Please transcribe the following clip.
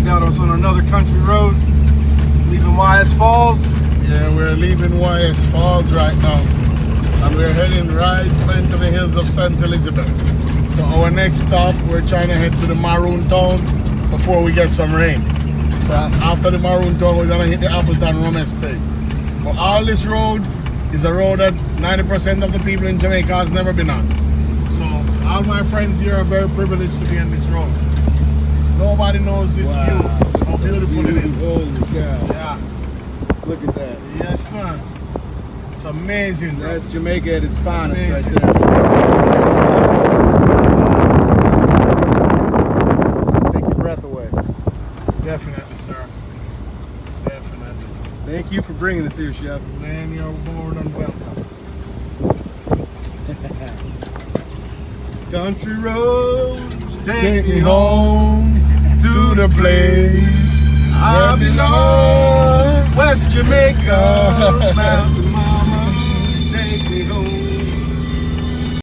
Darren got us on another country road, leaving YS Falls. Yeah, we're leaving YS Falls right now. And we're heading right into the hills of St Elizabeth. So our next stop, we're trying to head to the Maroon Town before we get some rain. So after the Maroon Town, we're gonna hit the Appleton Rum Estate. But all this road is a road that 90% of the people in Jamaica has never been on. So all my friends here are very privileged to be on this road. Nobody knows this view, how beautiful it is. Holy cow. Yeah. Look at that. Yes, man. It's amazing, bro. That's Jamaica at its finest right amazing. there. Take your breath away. Definitely, sir. Definitely. Thank you for bringing us here, Chef. Man, you're more than welcome. Country roads Take me home to the place I belong. West Jamaica, mountain